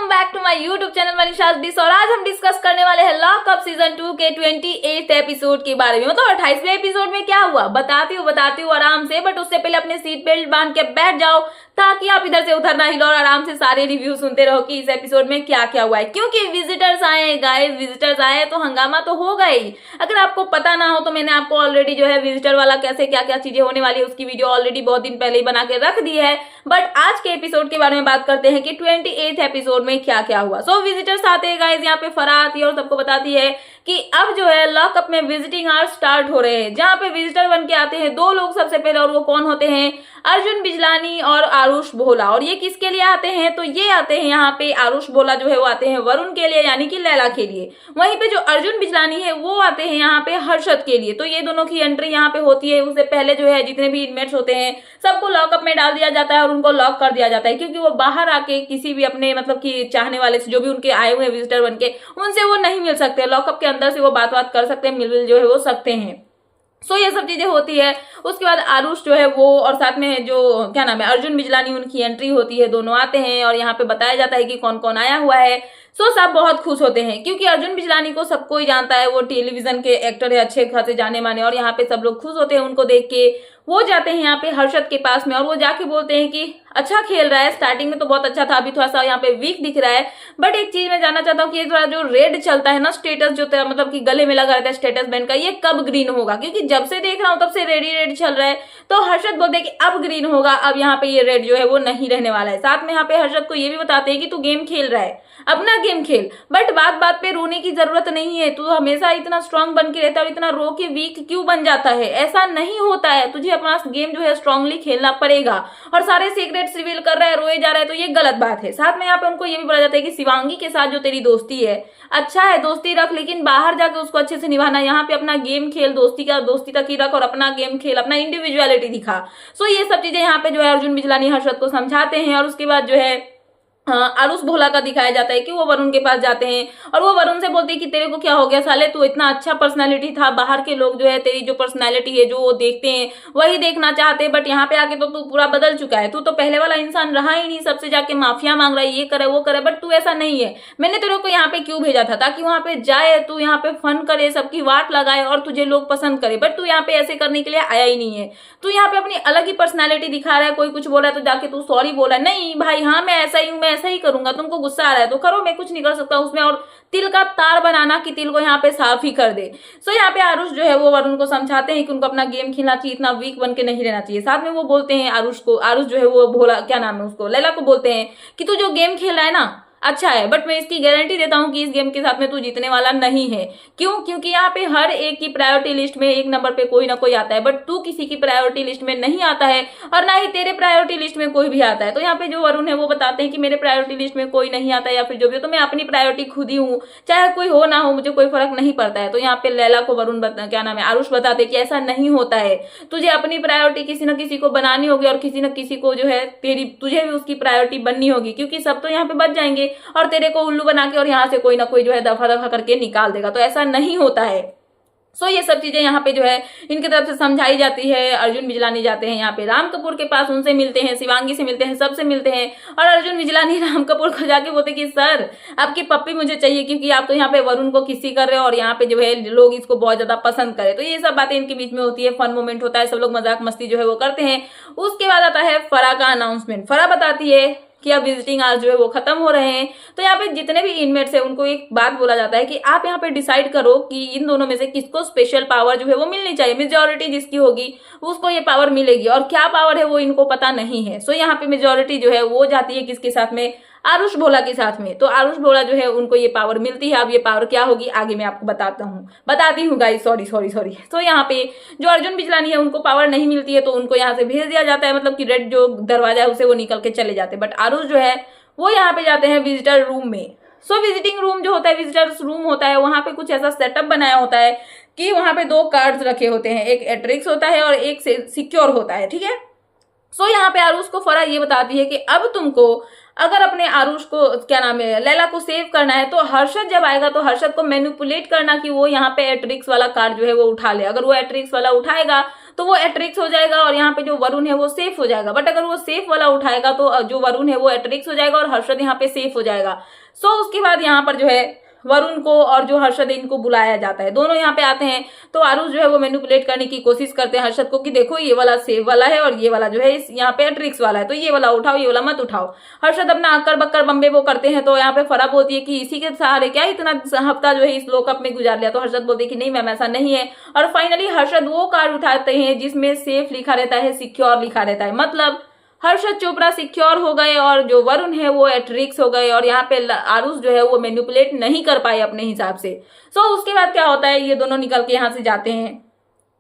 Back to my YouTube channel Manisha डिस। और आज हम डिस्कस करने वाले हैं लॉकअप सीजन 2 के 28th एपिसोड के बारे में। मतलब 28वें एपिसोड में क्या हुआ बताती हूँ आराम से, बट उससे पहले अपने सीट बेल्ट बांध के बैठ जाओ ताकि आप इधर से उधर ना हिलो और आराम से सारे रिव्यू सुनते रहो कि इस एपिसोड में क्या क्या हुआ है। क्योंकि विजिटर्स आए हैं गाइस, विजिटर्स आए हैं तो हंगामा तो होगा ही। अगर आपको पता ना हो तो मैंने आपको ऑलरेडी जो है विजिटर वाला कैसे क्या क्या चीजें होने वाली है उसकी वीडियो ऑलरेडी बहुत दिन पहले ही बना के रख दी है। बट आज के एपिसोड के बारे में बात करते हैं कि 28th एपिसोड में क्या क्या हुआ। सो विजिटर्स आते हैं गाइस, यहाँ पे फराह आती है और सबको बताती है कि अब जो है लॉकअप में विजिटिंग आवर्स स्टार्ट हो रहे हैं, जहाँ पे विजिटर बन के आते हैं दो लोग सबसे पहले। और वो कौन होते हैं? अर्जुन बिजलानी और आरुष भोला। और ये किसके लिए आते हैं? तो ये आते हैं यहाँ पे आरुष भोला जो है वो आते हैं वरुण के लिए, यानी कि लैला के लिए। वहीं पे जो अर्जुन बिजलानी है वो आते हैं यहाँ पे हर्षद के लिए। तो ये दोनों की एंट्री यहाँ पे होती है। उससे पहले जो है जितने भी इनमेट्स होते हैं सबको लॉकअप में डाल दिया जाता है और उनको लॉक कर दिया जाता है, क्योंकि वो बाहर आके किसी भी अपने मतलब कि चाहने वाले से, जो भी उनके आए हुए विजिटर बन के, उनसे वो नहीं मिल सकते। लॉकअप के अंदर से वो बात कर सकते हैं, मिल जो है वो सकते हैं। सो ये सब चीजें होती है। उसके बाद आरुष जो है वो और साथ में जो क्या नाम है अर्जुन बिजलानी, उनकी एंट्री होती है। दोनों आते हैं और यहाँ पे बताया जाता है कि कौन कौन आया हुआ है। सो सब बहुत खुश होते हैं क्योंकि अर्जुन बिजलानी को सबको ही जानता है, वो टेलीविजन के एक्टर है, अच्छे खासे जाने माने। और यहाँ पे सब लोग खुश होते हैं उनको देख के। वो जाते हैं यहाँ पे हर्षद के पास में और वो जाके बोलते हैं कि अच्छा खेल रहा है, स्टार्टिंग में तो बहुत अच्छा था, अभी थोड़ा सा यहाँ पे वीक दिख रहा है। बट एक चीज मैं जानना चाहता हूँ कि ये थोड़ा जो रेड चलता है ना स्टेटस, जो मतलब कि गले में लगा रहता है स्टेटस बैंड का, ये कब ग्रीन होगा? क्योंकि जब से देख रहा हूँ तब से रेड ही रेड चल रहा है। तो हर्षद बोलते हैं कि अब ग्रीन होगा, अब यहाँ पे ये रेड जो है वो नहीं रहने वाला है। साथ में यहाँ पे हर्षद को ये भी बताते हैं कि तू गेम खेल रहा है, अपना गेम खेल, बट बात बात पे रोने की जरूरत नहीं है। तू हमेशा इतना स्ट्रांग बन के रहता है और इतना रो के वीक क्यों बन जाता है? ऐसा नहीं होता है, तुझे अपना गेम जो है स्ट्रांगली खेलना पड़ेगा। और सारे सीक्रेट्स रिवील कर रहा है, रोए जा रहा है, तो ये गलत बात है। साथ में यहाँ पे उनको ये भी बोला जाता है कि शिवांगी के साथ जो तेरी दोस्ती है, अच्छा है दोस्ती रख, लेकिन बाहर जाके उसको अच्छे से निभाना। यहाँ पे अपना गेम खेल, दोस्ती का दोस्ती तक ही रख और अपना गेम खेल, अपना इंडिविजुअलिटी दिखा। सो ये सब चीजें यहाँ पे जो है अर्जुन बिजलानी हर्षद को समझाते हैं। और उसके बाद जो है आरुष भोला का दिखाया जाता है कि वो वरुण के पास जाते हैं और वो वरुण से बोलते हैं कि तेरे को क्या हो गया साले, तू इतना अच्छा पर्सनालिटी था, बाहर के लोग जो है तेरी जो पर्सनालिटी है जो वो देखते हैं वही देखना चाहते हैं, बट यहाँ पे आके तो तू पूरा बदल चुका है। तू तो पहले वाला इंसान रहा ही नहीं, सबसे जाके माफिया मांग रहा है, ये करे वो करे, बट तू ऐसा नहीं है। मैंने तेरे को यहाँ पे क्यों भेजा था? ताकि वहां पे जाए, तू यहाँ पे फन करे, सबकी वाट लगाए और तुझे लोग पसंद करे, बट तू यहाँ पे ऐसे करने के लिए आया ही नहीं है। तू यहाँ पे अपनी अलग ही पर्सनैलिटी दिखा रहा है। कोई कुछ बोला है तो जाके तू सॉरी बोला, नहीं भाई हाँ मैं ऐसा ही हूँ, मैं ऐसा ही करूंगा, तुमको गुस्सा आ रहा है तो करो, मैं कुछ नहीं कर सकता उसमें। और तिल का तार बनाना कि तिल को यहाँ पे साफ ही कर दे। सो यहाँ पे आरुष जो है वो वरुण को समझाते हैं कि उनको अपना गेम खेलना चाहिए, इतना वीक बन के नहीं रहना चाहिए। साथ में वो बोलते हैं आरुष जो है वो भोला, क्या नाम है उसको, लैला को बोलते हैं कि तू जो गेम खेल रहा है ना अच्छा है, बट मैं इसकी गारंटी देता हूं कि इस गेम के साथ में तू जीतने वाला नहीं है। क्यों? क्योंकि यहाँ पे हर एक की प्रायोरिटी लिस्ट में एक नंबर पे कोई ना कोई आता है, बट तू किसी की प्रायोरिटी लिस्ट में नहीं आता है और ना ही तेरे प्रायोरिटी लिस्ट में कोई भी आता है। तो यहाँ पे जो वरुण है वो बताते हैं कि मेरे प्रायोरिटी लिस्ट में कोई नहीं आता है या फिर जो भी हो, तो मैं अपनी प्रायोरिटी खुद ही हूँ, चाहे कोई हो ना हो, मुझे कोई फर्क नहीं पड़ता है। तो यहाँ पे लैला को वरुण क्या नाम है आरुष बताते कि ऐसा नहीं होता है, तुझे अपनी प्रायोरिटी किसी न किसी को बनानी होगी और किसी न किसी को जो है तुझे भी उसकी प्रायोरिटी बननी होगी, क्योंकि सब तो यहाँ पे बच जाएंगे और तेरे को उल्लू बना के और यहाँ से कोई ना कोई जो है दफा दफा करके निकाल देगा। तो ऐसा नहीं होता है। सो ये सब चीजें यहाँ पे जो है इनकी तरफ से समझाई जाती है। अर्जुन बिजलानी जाते हैं यहाँ पे राम कपूर के पास, उनसे मिलते हैं, शिवांगी से मिलते हैं, सबसे मिलते हैं। और अर्जुन बिजलानी राम कपूर को जाके बोलते कि सर आपकी पप्पी मुझे चाहिए, क्योंकि आप तो यहाँ पे वरुण को किसी कर रहे हो और यहाँ पे जो है लोग इसको बहुत ज्यादा पसंद करे। तो ये सब बातें इनके बीच में होती है, फन मोमेंट होता है, सब लोग मजाक मस्ती जो है वो करते हैं। उसके बाद आता है फराह का अनाउंसमेंट। फराह बताती है कि अब विजिटिंग आवर्स जो है वो खत्म हो रहे हैं। तो यहाँ पे जितने भी इनमेट्स है उनको एक बात बोला जाता है कि आप यहाँ पे डिसाइड करो कि इन दोनों में से किसको स्पेशल पावर जो है वो मिलनी चाहिए। मेजोरिटी जिसकी होगी उसको ये पावर मिलेगी, और क्या पावर है वो इनको पता नहीं है। सो यहाँ पे मेजोरिटी जो है वो जाती है किसके साथ में? आरुष भोला के साथ में। तो आरुष भोला जो है उनको ये पावर मिलती है। अब ये पावर क्या होगी आगे मैं आपको बताती हूँ गाइस, सॉरी। तो यहाँ पे जो अर्जुन बिजलानी है उनको पावर नहीं मिलती है, तो उनको यहाँ से भेज दिया जाता है, मतलब कि रेड जो दरवाजा है उसे वो निकल के चले जाते हैं। बट आरुष जो है वो यहाँ पे जाते हैं विजिटर रूम में। सो विजिटिंग रूम जो होता है, विजिटर्स रूम होता है, वहां पे कुछ ऐसा सेटअप बनाया होता है कि वहां पे दो कार्ड्स रखे होते हैं, एक एट्रिक्स होता है और एक सिक्योर होता है, ठीक है। सो यहाँ पे आरुष को फराह ये बताती है कि अब तुमको अगर अपने आरुष को क्या नाम है लैला को सेव करना है तो हर्षद जब आएगा तो हर्षद को मैनिपुलेट करना कि वो यहाँ पे एट्रिक्स वाला कार्ड जो है वो उठा ले। अगर वो एट्रिक्स वाला उठाएगा तो वो एट्रिक्स हो जाएगा और यहाँ पे जो वरुण है वो सेफ हो जाएगा। बट अगर वो सेफ वाला उठाएगा तो जो वरुण है वो एट्रिक्स हो जाएगा और हर्षद यहाँ पे सेफ हो जाएगा। सो उसके बाद यहाँ पर जो है वरुण को और जो हर्षद है इनको बुलाया जाता है। दोनों यहाँ पे आते हैं तो आरुष जो है वो मैनिपुलेट करने की कोशिश करते हैं हर्षद को कि देखो ये वाला सेव वाला है और ये वाला जो है इस यहाँ पे ट्रिक्स वाला है, तो ये वाला उठाओ, ये वाला मत उठाओ। हर्षद अपना अक्कर बक्कर बम्बे वो करते हैं तो यहाँ पे फराब होती है कि इसी के सहारे क्या इतना हफ्ता जो है इस लॉकअप में गुजार लिया। तो हर्षद बोलते हैं कि नहीं मैम ऐसा नहीं है। और फाइनली हर्षद वो कार्ड उठाते हैं जिसमें सेफ लिखा रहता है, सिक्योर लिखा रहता है। मतलब हर्षद चोपड़ा सिक्योर हो गए और जो वरुण है वो एट रिस्क हो गए और यहाँ पे आरुष जो है वो मैनिपुलेट नहीं कर पाए अपने हिसाब से। सो उसके बाद क्या होता है, ये दोनों निकल के यहाँ से जाते हैं,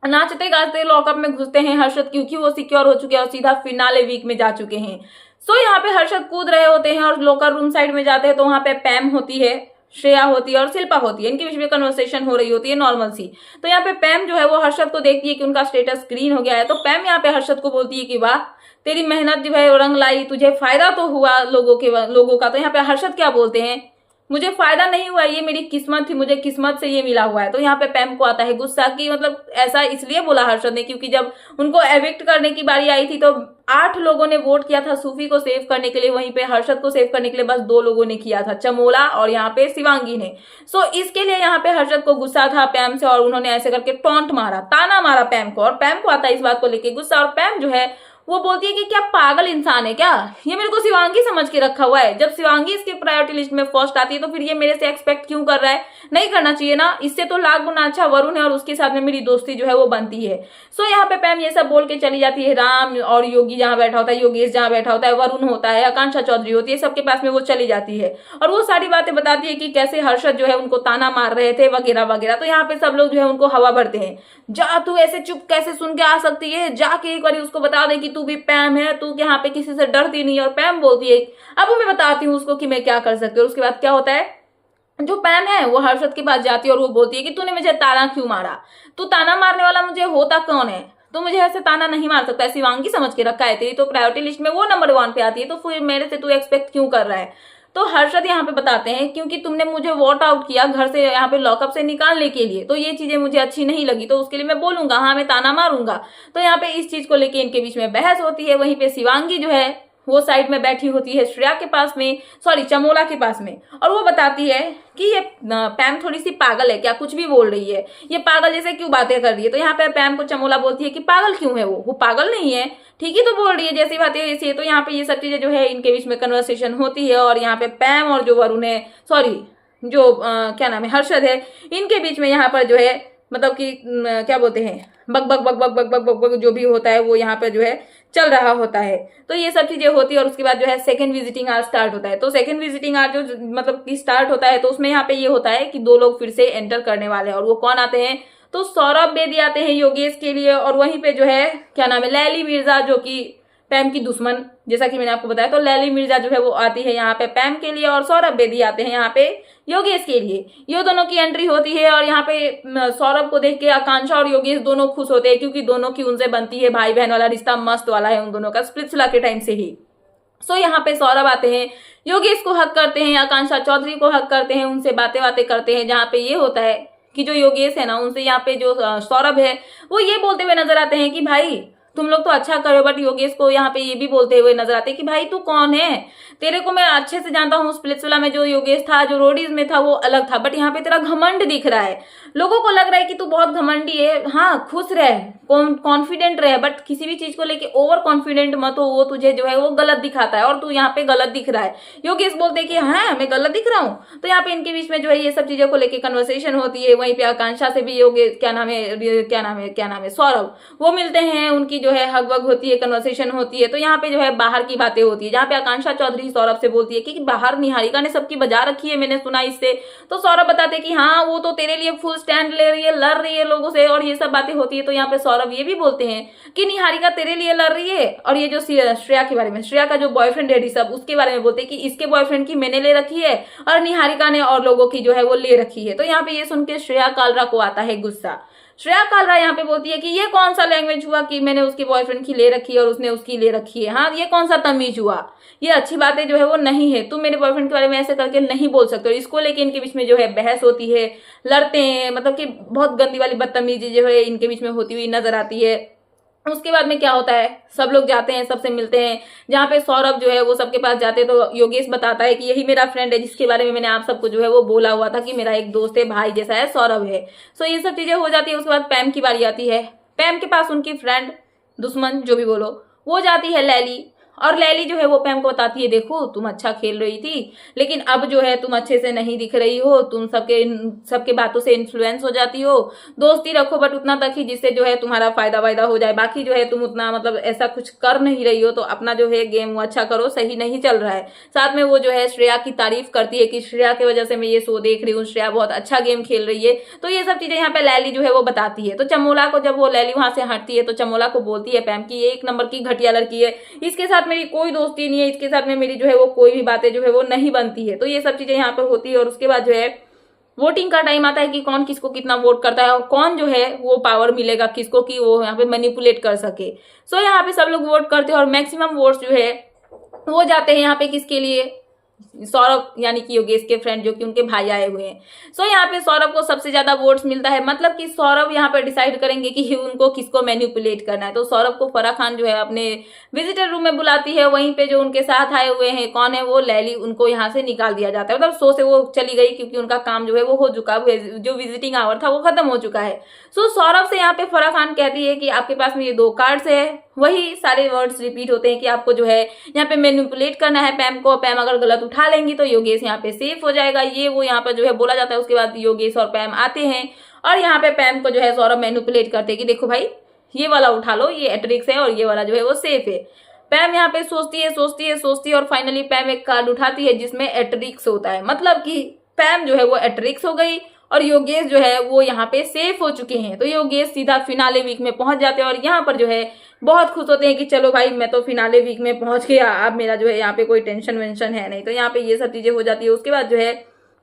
नाचते गाते लॉकअप में घुसते हैं हर्षद, क्योंकि वो सिक्योर हो चुके हैं और सीधा फिनाले वीक में जा चुके हैं। सो यहाँ पे हर्षद कूद रहे होते हैं और लॉकर रूम साइड में जाते हैं तो वहां पे पैम होती है, श्रेया होती है और शिल्पा होती है। इनके बीच में कन्वर्सेशन हो रही होती है नॉर्मल सी। तो यहाँ पे पैम जो है वो हर्षद को देखती है कि उनका स्टेटस ग्रीन हो गया है। तो पैम यहाँ पे हर्षद को बोलती है कि वाह तेरी मेहनत जो है रंग लाई, तुझे फायदा तो हुआ लोगों का। तो यहाँ पे हर्षद क्या बोलते हैं, मुझे फायदा नहीं हुआ, ये मेरी किस्मत थी, मुझे किस्मत से ये मिला हुआ है। तो यहाँ पे पैम को आता है गुस्सा कि मतलब ऐसा इसलिए बोला हर्षद ने क्योंकि जब उनको एविक्ट करने की बारी आई थी तो 8 लोगों ने वोट किया था सूफी को सेव करने के लिए, वहीं पे हर्षद को सेव करने के लिए बस 2 लोगों ने किया था, चमोला और यहाँ पे शिवांगी ने। सो इसके लिए यहाँ पे हर्षद को गुस्सा था पैम से और उन्होंने ऐसे करके टॉन्ट मारा, ताना मारा पैम को। और पैम को आता है इस बात को लेके गुस्सा और पैम जो है वो बोलती है कि क्या पागल इंसान है क्या, ये मेरे को शिवांगी समझ के रखा हुआ है। जब शिवांगी इसकी प्रायोरिटी लिस्ट में फर्स्ट आती है तो फिर ये मेरे से एक्सपेक्ट क्यों कर रहा है, नहीं करना चाहिए ना। इससे तो लाख गुना अच्छा वरुण है और उसके साथ में मेरी दोस्ती जो है वो बनती है। सो यहाँ पे पैम ये सब बोल के चली जाती है। राम और योगी जहाँ बैठा होता है, योगेश जहाँ बैठा होता है, वरुण होता है, आकांक्षा चौधरी होती है, सबके पास में वो चली जाती है और वो सारी बातें बताती है कि कैसे हर्षद जो है उनको ताना मार रहे थे वगैरह वगैरह। तो यहाँ पे सब लोग जो है उनको हवा भरते हैं, जा तू ऐसे चुप कैसे सुन के आ सकती है, जाके एक बार उसको बता दे कि तू भी पैम है, तू यहाँ पे किसी से डरती नहीं। और पैम बोलती है अब मैं बताती हूँ उसको कि मैं क्या कर सकती हूँ। उसके बाद क्या होता है, जो पैम है वो हर्षद के पास जाती है और वो बोलती है कि तूने मुझे ताना क्यों मारा, तू ताना मारने वाला मुझे होता कौन है, तो मुझे ऐसे ताना नहीं मार सकता है, शिवांगी समझ के रखा है, तेरी तो प्रायोरिटी लिस्ट में वो नंबर 1 पे आती है, तो फिर मेरे से तू एक्सपेक्ट क्यों कर रहा है। तो हर्षद यहाँ पे बताते हैं क्योंकि तुमने मुझे वॉट आउट किया घर से, यहाँ पे लॉकअप से निकालने के लिए, तो ये चीजें मुझे अच्छी नहीं लगी, तो उसके लिए मैं बोलूंगा, हाँ मैं ताना मारूंगा। तो यहाँ पे इस चीज को लेके इनके बीच में बहस होती है। वहीं पे शिवांगी जो है वो साइड में बैठी होती है श्रेया के पास में, सॉरी चमोला के पास में, और वो बताती है कि ये पैम थोड़ी सी पागल है क्या, कुछ भी बोल रही है, ये पागल जैसे क्यों बातें कर रही है। तो यहाँ पे पैम को चमोला बोलती है कि पागल क्यों है, वो पागल नहीं है, ठीक ही तो बोल रही है, जैसी बातें वैसी है। तो यहाँ पे ये सब चीजें जो है इनके बीच में कन्वर्सेशन होती है और यहाँ पे पैम और जो वरुण है, सॉरी जो क्या नाम है हर्षद है, इनके बीच में यहाँ पर जो है मतलब कि क्या बोलते हैं बक बक बक बक बक बक बक बक जो भी होता है वो यहाँ पे जो है चल रहा होता है। तो ये सब चीजें होती है और उसके बाद जो है सेकंड विजिटिंग आवर स्टार्ट होता है। तो सेकंड विजिटिंग आवर जो मतलब कि स्टार्ट होता है तो उसमें यहाँ पे ये होता है कि 2 लोग फिर से एंटर करने वाले हैं और वो कौन आते हैं, तो सौरभ बेदी आते हैं योगेश के लिए और वहीं पे जो है क्या नाम है लैली मिर्जा जो कि पैम की दुश्मन, जैसा कि मैंने आपको बताया। तो लैली मिर्जा जो है वो आती है यहाँ पे पैम के लिए और सौरभ बेदी आते हैं यहाँ पे योगेश के लिए। ये दोनों की एंट्री होती है और यहाँ पे सौरभ को देख के आकांक्षा और योगेश दोनों खुश होते हैं क्योंकि दोनों की उनसे बनती है भाई बहन वाला रिश्ता, मस्त वाला है उन दोनों का स्प्लिट्सविला के टाइम से ही। सो यहाँ पे सौरभ आते हैं, योगेश को हक करते हैं, आकांक्षा चौधरी को हक करते हैं, उनसे बातें करते हैं। जहाँ पे ये होता है कि जो योगेश है ना उनसे यहाँ पे जो सौरभ है वो ये बोलते हुए नजर आते हैं कि भाई तुम लोग तो अच्छा करो, बट योगेश को यहाँ पे ये भी बोलते हुए नजर आते हैं कि भाई तू कौन है, तेरे को मैं अच्छे से जानता हूँ, स्प्लिट्सविला में जो योगेश था जो रोडीज में था वो अलग था, बट यहाँ पे तेरा घमंड दिख रहा है, लोगों को लग रहा है कि तू बहुत घमंडी है। हाँ खुश रह, कॉन्फिडेंट रहे, बट किसी भी चीज को लेके ओवर कॉन्फिडेंट मत हो, वो तुझे जो है वो गलत दिखाता है और तू यहाँ पे गलत दिख रहा है। योगेश बोलते कि हाँ मैं गलत दिख रहा हूँ। तो यहाँ पे इनके बीच में जो है ये सब चीजों को लेके कन्वर्सेशन होती है। वहीं पे आकांक्षा से भी योगेश क्या नाम है सौरभ वो मिलते हैं, उनकी जो है हग वग होती है, कन्वर्सेशन होती है। तो यहाँ पे जो है बाहर की बातें होती है जहाँ पे आकांक्षा चौधरी सौरभ से बोलती है कि बाहर निहारिका ने सबकी बजा रखी है, मैंने सुना इससे। तो सौरभ बताते कि हाँ वो तो तेरे लिए फुल स्टैंड ले रही है, लड़ रही है लोगों से और ये सब बातें होती है। तो यहाँ पे सौरभ ये भी बोलते हैं कि निहारिका तेरे लिए लड़ रही है और ये जो श्रेया के बारे में, श्रेया का जो बॉयफ्रेंड है ऋषभ, उसके बारे में बोलते हैं कि इसके बॉयफ्रेंड की मैंने ले रखी है और निहारिका ने और लोगों की जो है वो ले रखी है। तो यहाँ पे ये सुन के श्रेया कालरा को आता है गुस्सा। श्रेया कालरा यहाँ पे बोलती है कि ये कौन सा लैंग्वेज हुआ कि मैंने उसके बॉयफ्रेंड की ले रखी है और उसने उसकी ले रखी है, हाँ ये कौन सा तमीज हुआ, ये अच्छी बातें जो है वो नहीं है, तुम मेरे बॉयफ्रेंड के बारे में ऐसे करके नहीं बोल सकते। और इसको लेके इनके बीच में जो है बहस होती है, लड़ते हैं, मतलब कि बहुत गंदी वाली बदतमीजी जो है इनके बीच में होती हुई नजर आती है। उसके बाद में क्या होता है, सब लोग जाते हैं, सबसे मिलते हैं, जहाँ पे सौरभ जो है वो सबके पास जाते हैं तो योगेश बताता है कि यही मेरा फ्रेंड है जिसके बारे में मैंने आप सबको जो है वो बोला हुआ था कि मेरा एक दोस्त है, भाई जैसा है, सौरभ है। सो ये सब चीजें हो जाती है। उसके बाद पैम की बारी आती है। पैम के पास उनकी फ्रेंड, दुश्मन जो भी बोलो, वो जाती है लैली, और लैली जो है वो पैम को बताती है, देखो तुम अच्छा खेल रही थी लेकिन अब जो है तुम अच्छे से नहीं दिख रही हो, तुम सबके बातों से इन्फ्लुएंस हो जाती हो, दोस्ती रखो बट उतना तक ही जिससे जो है तुम्हारा फायदा वायदा हो जाए, बाकी जो है तुम उतना मतलब ऐसा कुछ कर नहीं रही हो, तो अपना जो है गेम वो अच्छा करो, सही नहीं चल रहा है। साथ में वो जो है श्रेया की तारीफ करती है कि श्रेया की वजह से मैं ये शो देख रही हूँ, श्रेया बहुत अच्छा गेम खेल रही है। तो ये सब चीजें यहाँ पे लैली जो है वो बताती है। तो चमोला को जब वो लैली वहां से हटती है तो चमोला को बोलती है पैम की ये एक नंबर की घटिया लड़की है, इसके साथ मेरी कोई दोस्ती नहीं है, इसके साथ में मेरी जो है वो कोई भी बातें जो है वो नहीं बनती है। तो ये सब चीजें यहाँ पर होती है। और उसके बाद जो है वोटिंग का टाइम आता है कि कौन किसको कितना वोट करता है और कौन जो है वो पावर मिलेगा किसको कि वो यहाँ पे मैनिपुलेट कर सके। सो यहाँ पे सब लोग वोट करते हैं और मैक्सिमम वोट्स जो है वो जाते हैं यहाँ पे किसके लिए, सौरभ यानी कि योगेश के फ्रेंड जो कि उनके भाई आए हुए हैं। सो यहाँ पे सौरभ को सबसे ज्यादा वोट्स मिलता है, मतलब कि सौरभ यहाँ पे डिसाइड करेंगे कि उनको किसको मैनिपुलेट करना है। तो सौरभ को फराह खान जो है अपने विजिटर रूम में बुलाती है, वहीं पे जो उनके साथ आए हुए हैं कौन है वो लैली, उनको यहाँ से निकाल दिया जाता है, मतलब शो से वो चली गई क्योंकि उनका काम जो है वो हो चुका, जो विजिटिंग आवर था वो खत्म हो चुका है। सो सौरभ से यहाँ पे फराह खान कहती है कि आपके पास में ये 2 कार्ड्स है, वही सारे वर्ड्स रिपीट होते हैं कि आपको जो है यहाँ पे मैनिपुलेट करना है पैम को, पैम अगर गलत उठा लेंगी तो योगेश यहाँ पे सेफ हो जाएगा, ये वो यहाँ पे जो है बोला जाता है। उसके बाद योगेश और पैम आते हैं और यहाँ पे पैम को जो है सौरभ मैनिपुलेट करते हैं कि देखो भाई ये वाला उठा लो, ये एट्रिक्स है और ये वाला जो है वो सेफ है। पैम यहाँ पे सोचती है और फाइनली पैम एक कार्ड उठाती है जिसमें एट्रिक्स होता है, मतलब कि पैम जो है वो एट्रिक्स हो गई और योगेश जो है वो यहाँ पे सेफ हो चुके हैं। तो योगेश सीधा फिनाले वीक में पहुंच जाते हैं और यहाँ पर जो है बहुत खुश होते हैं कि चलो भाई मैं तो फिनाले वीक में पहुंच गया, अब मेरा जो है यहाँ पे कोई टेंशन वेंशन है नहीं। तो यहाँ पे ये सब चीजें हो जाती है। उसके बाद जो है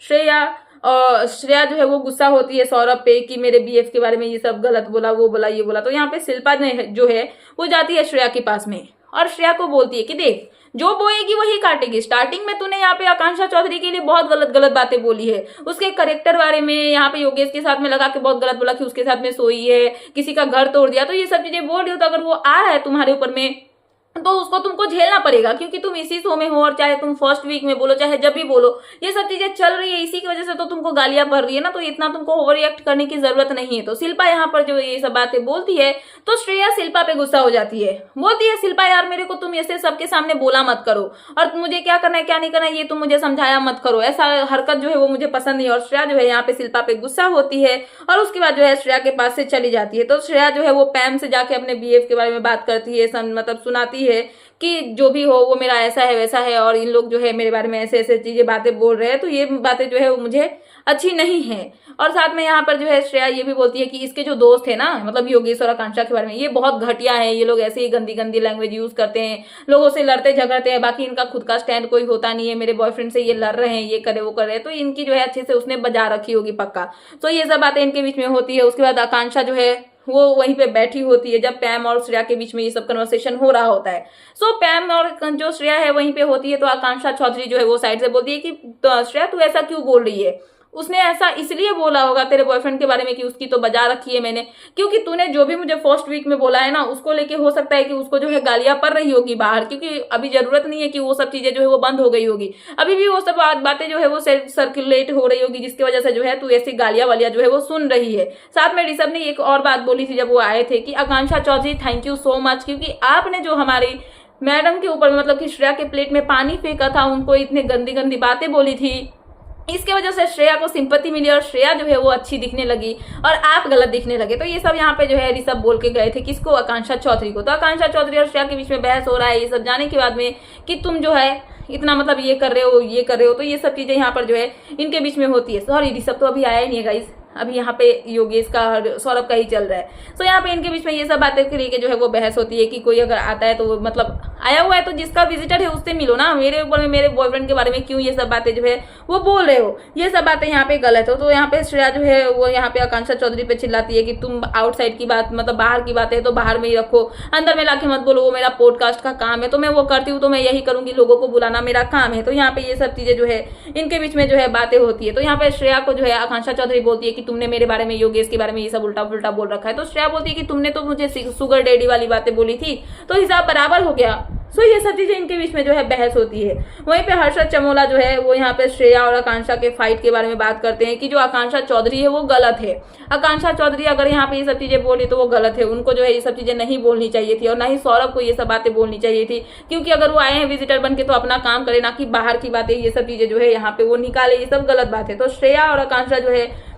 श्रेया जो है वो गुस्सा होती है सौरभ पे कि मेरे बीएफ के बारे में ये सब गलत बोला, वो बोला, ये बोला। तो यहाँ पे शिल्पा जो है वो जाती है श्रेया के पास में और श्रेया को बोलती है कि देख जो बोएगी वही काटेगी, स्टार्टिंग में तूने यहाँ पे आकांक्षा चौधरी के लिए बहुत गलत गलत बातें बोली है, उसके करेक्टर बारे में यहाँ पे योगेश के साथ में लगा के बहुत गलत बोला कि उसके साथ में सोई है, किसी का घर तोड़ दिया, तो ये सब चीजें बोल रही हो। तो अगर वो आ रहा है तुम्हारे ऊपर में तो उसको तुमको झेलना पड़ेगा क्योंकि तुम इसी शो में हो और चाहे तुम फर्स्ट वीक में बोलो चाहे जब भी बोलो ये सब चीजें चल रही है, इसी की वजह से तो तुमको गालियां पड़ रही है ना, तो इतना तुमको ओवर रिएक्ट करने की जरूरत नहीं है। तो शिल्पा यहाँ पर जो ये सब बातें बोलती है तो श्रेया शिल्पा पे गुस्सा हो जाती है, बोलती है शिल्पा यार मेरे को तुम ऐसे सबके सामने बोला मत करो और मुझे क्या करना है क्या नहीं करना है ये तुम मुझे समझाया मत करो, ऐसा हरकत जो है वो मुझे पसंद नहीं है। और श्रेया जो है यहाँ पे शिल्पा पे गुस्सा होती है और उसके बाद जो है श्रेया के पास से चली जाती है। तो श्रेया जो है वो पैम से जाके अपने बीएफ के बारे में बात करती है, मतलब सुनाती है कि जो भी हो वो मेरा ऐसा है वैसा है और इन लोग जो है मेरे बारे में ऐसे ऐसे चीजें बातें बोल रहे हैं, तो ये बातें जो है वो मुझे अच्छी नहीं है। और साथ में यहाँ पर जो है श्रेया ये भी बोलती है कि इसके जो दोस्त है ना, मतलब योगेश और आकांक्षा के बारे में, ये बहुत घटिया है, ये लोग ऐसे ही गंदी गंदी लैंग्वेज यूज करते हैं, लोगों से लड़ते झगड़ते हैं, बाकी इनका खुद का स्टैंड कोई होता नहीं है, मेरे बॉयफ्रेंड से ये लड़ रहे हैं, ये करे वो कर रहे हैं, तो इनकी जो है अच्छे से उसने बजा रखी होगी पक्का। तो ये सब बातें इनके बीच में होती है। उसके बाद आकांक्षा जो है वो वहीं पे बैठी होती है जब पैम और श्रेया के बीच में ये सब कन्वर्सेशन हो रहा होता है। सो पैम और जो श्रेया है वहीं पे होती है तो आकांक्षा चौधरी जो है वो साइड से बोलती है कि तो श्रेया तू ऐसा क्यों बोल रही है, उसने ऐसा इसलिए बोला होगा तेरे बॉयफ्रेंड के बारे में कि उसकी तो बजा रखी है मैंने, क्योंकि तूने जो भी मुझे फर्स्ट वीक में बोला है ना उसको लेके हो सकता है कि उसको जो है गालियां पड़ रही होगी बाहर, क्योंकि अभी जरूरत नहीं है कि वो सब चीजें जो है वो बंद हो गई होगी, अभी भी वो सब बातें जो है वो सर्कुलेट हो रही होगी जिसकी वजह से जो है तू ऐसी गालियां वालियां जो है वो सुन रही है। साथ में ऋषभ ने एक और बात बोली थी जब वो आए थे कि Akanksha Chaudhary thank you so much, क्योंकि आपने जो हमारी मैडम के ऊपर मतलब कि श्रेया के प्लेट में पानी फेंका था, उनको इतने गंदी गंदी बातें बोली थी, इसके वजह से श्रेया को सिंपैथी मिली और श्रेया जो है वो अच्छी दिखने लगी और आप गलत दिखने लगे। तो ये सब यहाँ पे जो है ऋषभ बोल के गए थे किसको, आकांक्षा चौधरी को। तो आकांक्षा चौधरी और श्रेया के बीच में बहस हो रहा है ये सब जाने के बाद में कि तुम जो है इतना मतलब ये कर रहे हो, तो ये सब चीजें यहाँ पर जो है इनके बीच में होती है। सॉरी ऋषभ तो अभी आया ही नहीं है गाइस, अभी यहाँ पे योगेश का सौरभ का ही चल रहा है। सो यहाँ पे इनके बीच में ये सब बातें के लेके जो है वो बहस होती है कि कोई अगर आता है तो वो मतलब आया हुआ है तो जिसका विजिटर है उससे मिलो ना, मेरे ऊपर में मेरे बॉयफ्रेंड के बारे में क्यों ये सब बातें जो है वो बोल रहे हो, ये सब बातें यहाँ पे गलत हो। तो यहाँ पे श्रेया जो है वो यहाँ पे आकांक्षा चौधरी पे चिल्लाती है कि तुम आउटसाइड की बात मतलब बाहर की बात है तो बाहर में ही रखो, अंदर में लाके मत बोलो, वो मेरा पॉडकास्ट का काम है तो मैं वो करती हूँ, तो मैं यही करूंगी, लोगों को बुलाना मेरा काम है। तो यहाँ पे ये सब चीजें जो है इनके बीच में जो है बातें होती है। तो यहाँ पे श्रेया को जो है आकांक्षा चौधरी बोलती है कि तुमने मेरे बारे में, योगेश के बारे में ये सब उल्टा पुल्टा बोल रखा है। तो श्रेया बोलती है कि तुमने तो मुझे शुगर डैडी वाली बातें बोली थी, तो हिसाब बराबर हो गया। सो ये सब चीजें इनके बीच में जो है बहस होती है। वहीं पे हर्षद चमोला जो है वो यहाँ पे श्रेया और आकांक्षा के फाइट के बारे में बात करते हैं कि जो आकांक्षा चौधरी है वो गलत है। आकांक्षा चौधरी अगर यहाँ पे ये सब चीजें बोली तो वो गलत है, उनको जो है ये सब चीजें नहीं बोलनी चाहिए थी और ना ही सौरभ को ये सब बातें बोलनी चाहिए थी, क्योंकि अगर वो आए हैं विजिटर बन के तो अपना काम करे, ना कि बाहर की बातें ये सब चीजें जो है यहाँ पे वो निकाले, ये सब गलत बात है। तो श्रेया और आकांक्षा जो है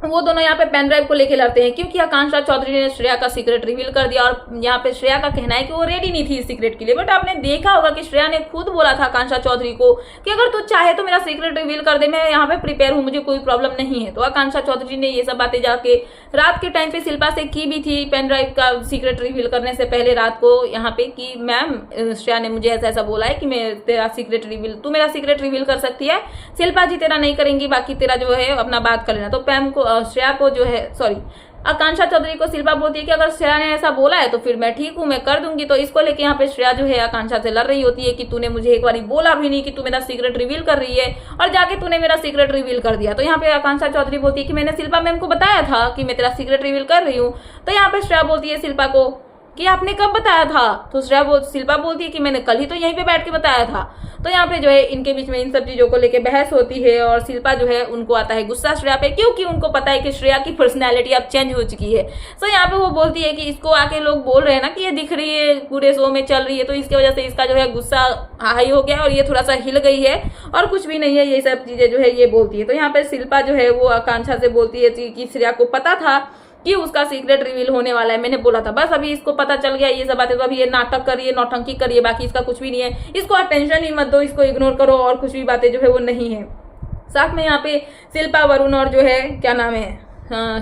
वो दोनों यहाँ पे पेन ड्राइव को लेके लड़ते हैं, क्योंकि आकांक्षा चौधरी ने श्रेया का सीक्रेट रिवील कर दिया और यहाँ पे श्रेया का कहना है कि वो रेडी नहीं थी इस सीक्रेट के लिए। बट आपने देखा होगा कि श्रेया ने खुद बोला था आकांक्षा चौधरी को कि अगर तू चाहे तो मेरा सीक्रेट रिवील कर दे, मैं यहाँ पे प्रिपेयर हूँ, मुझे कोई प्रॉब्लम नहीं है। तो आकांक्षा चौधरी ने ये सब बातें जाके रात के टाइम पे शिल्पा से की भी थी, पेन ड्राइव का सीक्रेट रिवील करने से पहले रात को यहाँ पे कि मैम श्रेया ने मुझे ऐसा ऐसा बोला है कि मैं तेरा सीक्रेट रिवील, तू मेरा सीक्रेट रिवील कर सकती है, शिल्पा जी तेरा नहीं करेंगी, बाकी तेरा जो है अपना बात कर लेना। तो पैम को श्रेया को जो है आकांक्षा चौधरी को शिल्पा बोलती है कि अगर श्रेया ने ऐसा बोला है तो फिर मैं ठीक हूँ, मैं कर दूंगी। तो इसको लेके यहाँ पे श्रेया जो है आकांक्षा से लड़ रही होती है कि तूने मुझे एक बार बोला भी नहीं कि तू मेरा सीक्रेट रिवील कर रही है और जाके तूने मेरा सीक्रेट रिवील कर दिया। तो यहाँ पे आकांक्षा चौधरी बोलती है कि मैंने शिल्पा मैम को बताया था कि मैं तेरा सीक्रेट रिवील कर रही हूँ। तो यहाँ पे श्रेया बोलती है शिल्पा को कि आपने कब बताया था? तो शिल्पा बोलती है कि मैंने कल ही तो यहीं पे बैठ के बताया था। तो यहाँ पे जो है इनके बीच में इन सब चीजों को लेके बहस होती है और शिल्पा जो है उनको आता है गुस्सा श्रेया पे, क्योंकि उनको पता है कि श्रेया की पर्सनैलिटी अब चेंज हो चुकी है। तो यहाँ पे वो बोलती है कि इसको आके लोग बोल रहे हैं ना कि ये दिख रही है पूरे शो में चल रही है, तो इसकी वजह से इसका जो है गुस्सा हाई हो गया और ये थोड़ा सा हिल गई है और कुछ भी नहीं है, ये सब चीजें जो है ये बोलती है। तो यहाँ पे शिल्पा जो है वो आकांक्षा से बोलती है कि श्रेया को पता था कि उसका सीक्रेट रिवील होने वाला है, मैंने बोला था, बस अभी इसको पता चल गया ये सब बातें, तो अभी ये नाटक करिए, नौटंकी करिए, बाकी इसका कुछ भी नहीं है, इसको आप टेंशन ही मत दो, इसको इग्नोर करो और कुछ भी बातें जो है वो नहीं है। साथ में यहाँ पे शिल्पा, वरुण और जो है क्या नाम है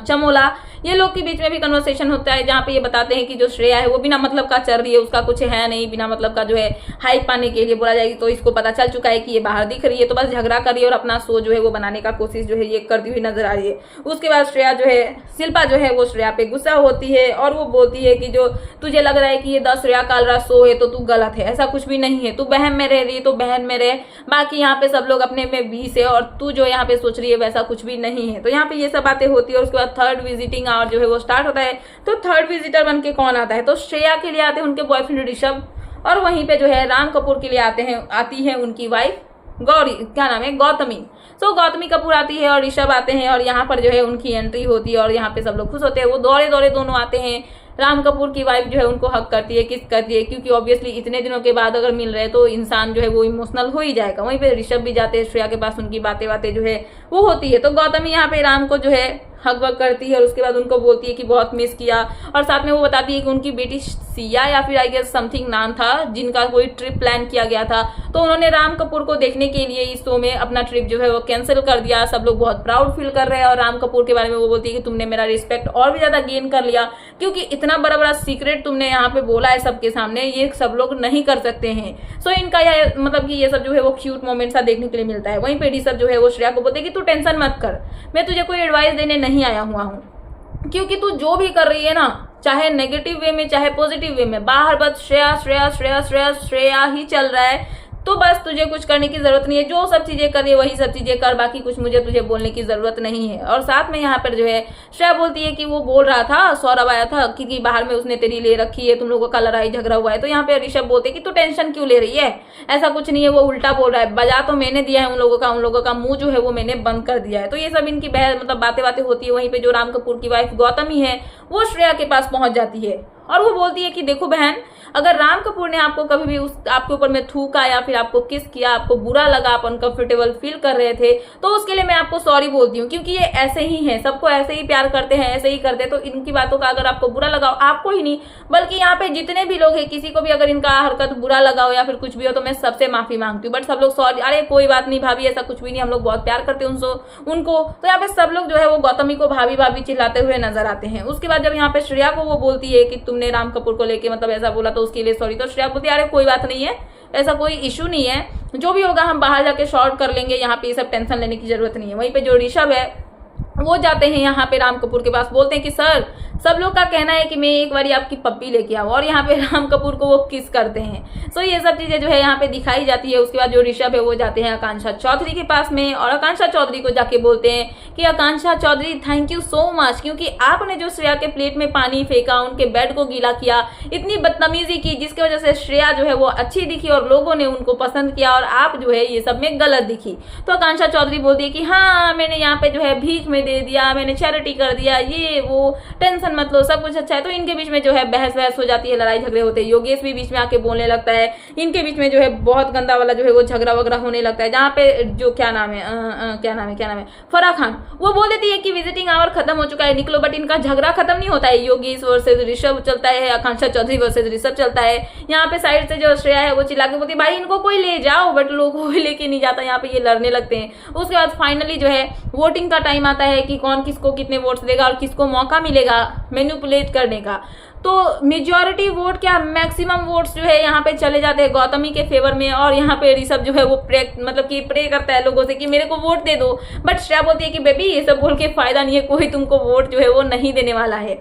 चमोला, ये लोग के बीच में भी कन्वर्सेशन होता है जहाँ पे ये बताते हैं कि जो श्रेया है वो बिना मतलब का चल रही है, उसका कुछ है नहीं, बिना मतलब का जो है हाइप पाने के लिए बोला जाएगी। तो इसको पता चल चुका है कि ये बाहर दिख रही है, तो बस झगड़ा कर रही है और अपना शो जो है वो बनाने का कोशिश जो है ये करती हुई नजर आ रही है। उसके बाद श्रेया जो है, शिल्पा जो है वो श्रेया पे गुस्सा होती है और वो बोलती है कि जो तुझे लग रहा है कि ये 10 श्रेया कालरा शो है तो तू गलत है, ऐसा कुछ भी नहीं है, तू बहन में रह रही है तो बहन में रह, बाकी यहाँ पे सब लोग अपने में 20 है और तू जो यहाँ पे सोच रही है वैसा कुछ भी नहीं है। तो यहाँ पे ये सब बातें होती है और उसके बाद थर्ड विजिटिंग आवर जो है वो स्टार्ट होता है। तो थर्ड विजिटर बन के कौन आता है? तो श्रेया के लिए आते हैं उनके बॉयफ्रेंड ऋषभ और वहीं पे जो है राम कपूर के लिए आती है उनकी वाइफ गौरी, क्या नाम है, गौतमी। तो गौतमी कपूर आती है और ऋषभ आते हैं और यहाँ पर जो है उनकी एंट्री होती है और यहाँ पे सब लोग खुश होते हैं। वो दौड़े दौड़े दोनों आते हैं, राम कपूर की वाइफ जो है उनको हक करती है, किस करती है, क्योंकि ऑब्वियसली इतने दिनों के बाद अगर मिल रहे तो इंसान जो है वो इमोशनल हो ही जाएगा। वहीं पे ऋषभ भी जाते हैं श्रेया के पास, उनकी बातें जो है वो होती है। तो गौतमी यहाँ पे राम को जो है हक वक करती है और उसके बाद उनको बोलती है कि बहुत मिस किया और साथ में वो बताती है कि उनकी बेटी सिया या फिर आई गेस समथिंग नाम था, जिनका कोई ट्रिप प्लान किया गया था, तो उन्होंने राम कपूर को देखने के लिए इस शो में अपना ट्रिप जो है वो कैंसिल कर दिया। सब लोग बहुत प्राउड फील कर रहे हैं और राम कपूर के बारे में वो बोलती है कि तुमने मेरा रिस्पेक्ट और भी ज्यादा गेन कर लिया, क्योंकि इतना बड़ा बड़ा सीक्रेट तुमने यहाँ पे बोला है सबके सामने, ये सब लोग नहीं कर सकते हैं। सो इनका यह मतलब कि ये सब जो है वो क्यूट मोमेंट सा देखने के लिए मिलता है। वहीं पे ऋषभ जो है वो श्रेया को बोलते हैं कि तू टेंशन मत कर, मैं तुझे कोई एडवाइस देने नहीं आया हुआ हूँ, क्योंकि तू जो भी कर रही है ना, चाहे नेगेटिव वे में चाहे पॉजिटिव वे में, बाहर बस श्रेया श्रेया श्रेया श्रेया श्रेया ही चल रहा है, तो बस तुझे कुछ करने की जरूरत नहीं है, जो सब चीजें कर रही है वही सब चीजें कर, बाकी कुछ मुझे तुझे बोलने की जरूरत नहीं है। और साथ में यहाँ पर जो है श्रेया बोलती है कि वो बोल रहा था, सौरभ आया था कि बाहर में उसने तेरी ले रखी है, तुम लोगों का लड़ाई झगड़ा हुआ है। तो यहाँ पे ऋषभ बोलते कि तू टेंशन क्यों ले रही है, ऐसा कुछ नहीं है, वो उल्टा बोल रहा है, बजा तो मैंने दिया है उन लोगों का मुंह जो है वो मैंने बंद कर दिया है। तो ये सब इनकी मतलब बातें होती है। वहीं पे जो राम कपूर की वाइफ गौतमी है वो श्रेया के पास पहुंच जाती है और वो बोलती है कि देखो बहन, अगर राम कपूर ने आपको कभी भी आपके ऊपर में थूका या फिर आपको किस किया, आपको बुरा लगा, आप अनकंफर्टेबल फील कर रहे थे, तो उसके लिए मैं आपको सॉरी बोलती हूँ, क्योंकि ये ऐसे ही है, सबको ऐसे ही प्यार करते हैं, ऐसे ही करते हैं। तो इनकी बातों का अगर आपको बुरा लगा, आपको ही नहीं बल्कि यहाँ पे जितने भी लोग हैं, किसी को भी अगर इनका हरकत बुरा लगा हो या फिर कुछ भी हो, तो मैं सबसे माफी मांगती हूँ। बट सब लोग सॉरी, अरे कोई बात नहीं भाभी, ऐसा कुछ भी नहीं, हम लोग बहुत प्यार करते हैं उनको। तो यहाँ पे सब लोग जो है वो गौतमी को भाभी भाभी चिल्लाते हुए नजर आते हैं। उसके बाद जब यहाँ पे श्रेया को वो बोलती है कि तुमने राम कपूर को लेके मतलब ऐसा बोला तो उसके लिए सॉरी, तो श्रेया बोलती है अरे कोई बात नहीं है, ऐसा कोई इशू नहीं है, जो भी होगा हम बाहर जाके शॉर्ट कर लेंगे, यहाँ पे ये सब टेंशन लेने की जरूरत नहीं है। वहीं पे जो ऋषभ है वो जाते हैं यहाँ पे राम कपूर के पास, बोलते हैं कि सर सब लोग का कहना है कि मैं एक बार आपकी पप्पी लेके आऊँ, और यहाँ पे राम कपूर को वो किस करते हैं। सो ये सब चीजें जो है यहाँ पे दिखाई जाती है। उसके बाद जो ऋषभ है वो जाते हैं आकांक्षा चौधरी के पास में, और आकांक्षा चौधरी को जाके बोलते हैं कि Akanksha Chaudhary thank you so much, क्योंकि आपने जो श्रेया के प्लेट में पानी फेंका, उनके बेड को गीला किया, इतनी बदतमीजी की, जिसकी वजह से श्रेया जो है वो अच्छी दिखी और लोगों ने उनको पसंद किया, और आप जो है ये सब में गलत दिखी। तो आकांक्षा चौधरी बोलती है कि हाँ मैंने यहाँ पे जो है भीख में दे दिया, मैंने चैरिटी कर दिया, ये वो टेंशन मत लो, सब कुछ अच्छा है। तो इनके बीच में जो है बहस हो जाती है, लड़ाई झगड़े होते हैं। योगेश भी बीच में आके बोलने लगता है, इनके बीच में जो है बहुत गंदा वाला जो है वो झगड़ा वगैरह होने लगता है, जहाँ पे जो क्या नाम है फराह खान, वो बोल देती है कि विजिटिंग आवर खत्म हो चुका है, निकलो। बट इनका झगड़ा खत्म नहीं होता है, योगेश वर्सेज ऋषभ चलता है, आकांक्षा चौधरी वर्सेज ऋषभ चलता है। यहाँ पे साइड से जो श्रेया है वो चिल्ला के बोलती है भाई इनको कोई ले जाओ, बट लोग कोई लेके नहीं जाता, यहाँ पे ये लड़ने लगते हैं। उसके बाद फाइनली जो है वोटिंग का टाइम आता है कि कौन किसको कितने वोट्स देगा और किसको मौका मिलेगा मैनिपुलेट करने का। तो मेजॉरिटी वोट क्या मैक्सिमम वोट्स जो है यहाँ पे चले जाते हैं गौतमी के फेवर में, और यहाँ पे ऋषभ जो है वो प्रे करता है लोगों से कि मेरे को वोट दे दो। बट श्रेया बोलती है कि बेबी ये सब बोल के फायदा नहीं है, कोई तुमको वोट जो है वो नहीं देने वाला है।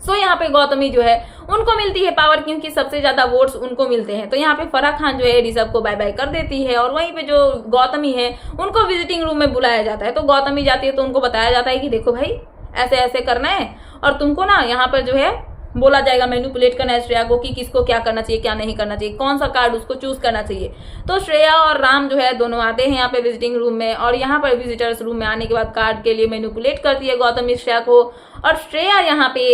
सो यहाँ पे गौतमी जो है उनको मिलती है पावर, क्योंकि सबसे ज्यादा वोट्स उनको मिलते हैं। तो यहाँ पे फराह खान जो है ऋषभ को बाय बाय कर देती है, और वहीं पे जो गौतमी है उनको विजिटिंग रूम में बुलाया जाता है। तो गौतमी जाती है तो उनको बताया जाता है कि देखो भाई ऐसे ऐसे करना है, और तुमको ना यहाँ पर जो है बोला जाएगा मैनिपुलेट करना है श्रेया को कि किसको क्या करना चाहिए क्या नहीं करना चाहिए, कौन सा कार्ड उसको चूज करना चाहिए। तो श्रेया और राम जो है दोनों आते हैं यहाँ पे विजिटिंग रूम में, और यहाँ पर विजिटर्स रूम में आने के बाद कार्ड के लिए मैनिपुलेट करती है गौतमी श्रेया को, और श्रेया यहाँ पे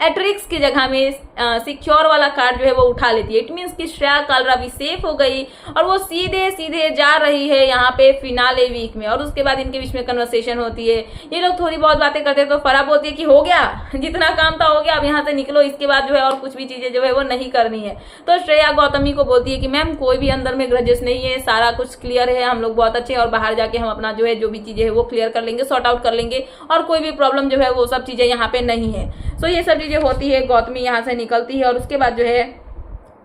एट्रिक्स की जगह में सिक्योर वाला कार्ड जो है वो उठा लेती है। इट मीन्स कि श्रेया कालरा भी सेफ हो गई, और वो सीधे सीधे जा रही है यहाँ पे फिनाले वीक में। और उसके बाद इनके बीच में कन्वर्सेशन होती है, ये लोग थोड़ी बहुत बातें करते हैं। तो फराह बोलती है कि हो गया, जितना काम था हो गया, अब यहाँ से निकलो, इसके बाद जो है और कुछ भी चीजें जो है वो नहीं करनी है। तो श्रेया गौतमी को बोलती है कि मैम कोई भी अंदर में ग्रजेस नहीं है, सारा कुछ क्लियर है, हम लोग बहुत अच्छे हैं, और बाहर जाके हम अपना जो है जो भी चीजें है वो क्लियर कर लेंगे, सॉर्ट आउट कर लेंगे, और कोई भी प्रॉब्लम जो है वो सब चीजें यहाँ पे नहीं है। तो ये सब चीजें होती है, गौतमी यहाँ से निकलती है, और उसके बाद जो है